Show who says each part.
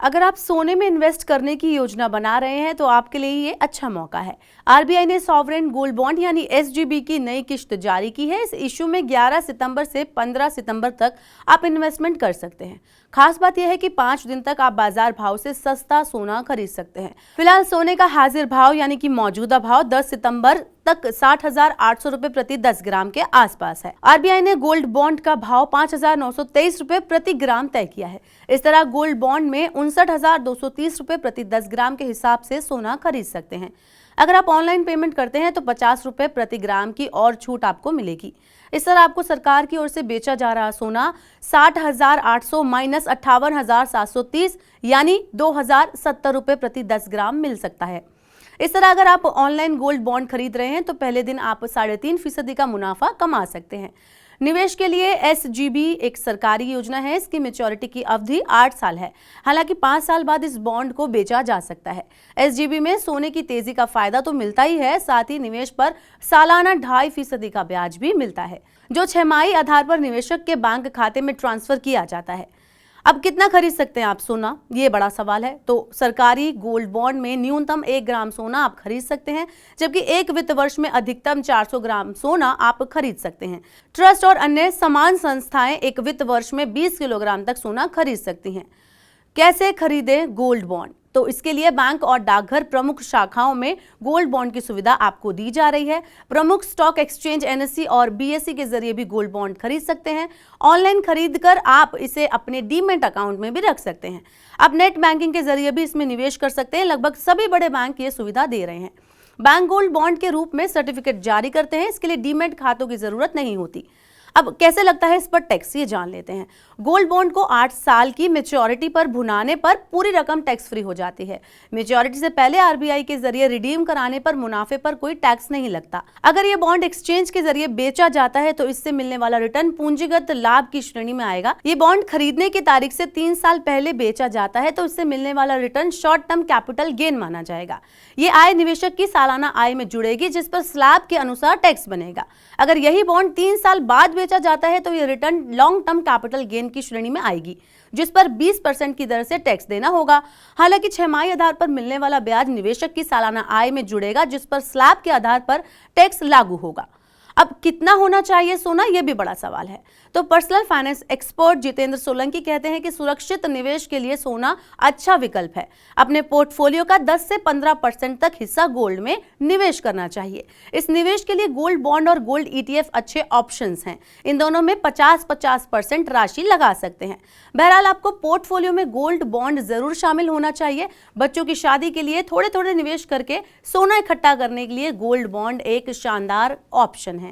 Speaker 1: अगर आप सोने में इन्वेस्ट करने की योजना बना रहे हैं तो आपके लिए ये अच्छा मौका है। आरबीआई ने सॉवरेन गोल्ड बॉन्ड यानी एसजीबी की नई किश्त जारी की है। इस इश्यू में 11 सितंबर से 15 सितंबर तक आप इन्वेस्टमेंट कर सकते हैं। खास बात यह है कि 5 दिन तक आप बाजार भाव से सस्ता सोना खरीद सकते हैं। फिलहाल सोने का हाजिर भाव यानी कि मौजूदा भाव 10 सितंबर तक 60,800 रुपए प्रति 10 ग्राम के आसपास है। आरबीआई ने गोल्ड बॉन्ड का भाव 5,923 रुपए प्रति ग्राम तय किया है। इस तरह गोल्ड बॉन्ड में 59,230 रुपए प्रति 10 ग्राम के हिसाब से सोना खरीद सकते हैं। अगर आप ऑनलाइन पेमेंट करते हैं तो 50 रुपए प्रति ग्राम की और छूट आपको मिलेगी। इस तरह आपको सरकार की ओर से बेचा जा रहा सोना 60,800 माइनस 58,730 यानी 2,070 रुपए प्रति 10 ग्राम मिल सकता है। इस तरह अगर आप ऑनलाइन गोल्ड बॉन्ड खरीद रहे हैं तो पहले दिन आप 3.5% का मुनाफा कमा सकते हैं। निवेश के लिए एसजीबी एक सरकारी योजना है। इसकी मैच्योरिटी की अवधि 8 साल है। हालांकि 5 साल बाद इस बॉन्ड को बेचा जा सकता है। एसजीबी में सोने की तेजी का फायदा तो मिलता ही है, साथ ही निवेश पर सालाना 2.5% का ब्याज भी मिलता है, जो छमाही आधार पर निवेशक के बैंक खाते में ट्रांसफर किया जाता है। अब कितना खरीद सकते हैं आप सोना, ये बड़ा सवाल है। तो सरकारी गोल्ड बॉन्ड में न्यूनतम 1 ग्राम सोना आप खरीद सकते हैं, जबकि एक वित्त वर्ष में अधिकतम 400 ग्राम सोना आप खरीद सकते हैं। ट्रस्ट और अन्य समान संस्थाएं एक वित्त वर्ष में 20 किलोग्राम तक सोना खरीद सकती हैं। कैसे खरीदें गोल्ड बॉन्ड? तो इसके लिए बैंक और डाकघर प्रमुख शाखाओं में गोल्ड बॉन्ड की सुविधा आपको दी जा रही है। प्रमुख स्टॉक एक्सचेंज एनएसई और बीएसई के जरिए भी गोल्ड बॉन्ड खरीद सकते हैं। ऑनलाइन खरीदकर आप इसे अपने डीमैट अकाउंट में भी रख सकते हैं। आप नेट बैंकिंग के जरिए भी इसमें निवेश कर सकते हैं। लगभग सभी बड़े बैंक ये सुविधा दे रहे हैं। बैंक गोल्ड बॉन्ड के रूप में सर्टिफिकेट जारी करते हैं। इसके लिए डीमैट खातों की जरूरत नहीं होती। अब कैसे लगता है इस पर टैक्स, ये जान लेते हैं। गोल्ड बॉन्ड को 8 साल की मैच्योरिटी पर भुनाने पर पूरी रकम टैक्स फ्री हो जाती है। मैच्योरिटी से पहले आरबीआई के जरिए रिडीम कराने पर मुनाफे पर कोई टैक्स नहीं लगता। अगर ये बॉन्ड एक्सचेंज के जरिए बेचा जाता है तो इससे मिलने वाला रिटर्न पूंजीगत लाभ की श्रेणी में आएगा। ये बॉन्ड खरीदने की तारीख से 3 साल पहले बेचा जाता है तो इससे मिलने वाला return short term capital gain माना जाएगा। ये आय निवेशक की सालाना आय में जुड़ेगी, जिस पर स्लैब के अनुसार टैक्स बनेगा। अगर यही बॉन्ड 3 साल बाद बेचा जाता है तो ये return long term capital gain की श्रेणी में आएगी, जिस पर 20% की दर से टैक्स देना होगा। हालांकि छमाही आधार पर मिलने वाला ब्याज निवेशक की सालाना आय में जुड़ेगा, जिस पर स्लैब के आधार पर टैक्स लागू होगा। अब कितना होना चाहिए सोना, यह भी बड़ा सवाल है। तो personal finance expert Jitendra Solanki कहते हैं कि सुरक्षित निवेश के लिए सोना अच्छा विकल्प है। अपने पोर्टफोलियो का 10 से 15% तक हिस्सा गोल्ड में निवेश करना चाहिए। इस निवेश के लिए गोल्ड बॉन्ड और गोल्ड ईटीएफ अच्छे ऑप्शंस हैं। इन दोनों में 50-50% राशि लगा सकते हैं। बहरहाल आपको पोर्टफोलियो में गोल्ड बॉन्ड जरूर शामिल होना चाहिए। बच्चों की शादी के लिए थोड़े थोड़े निवेश करके सोना इकट्ठा करने के लिए गोल्ड बॉन्ड एक शानदार ऑप्शन है।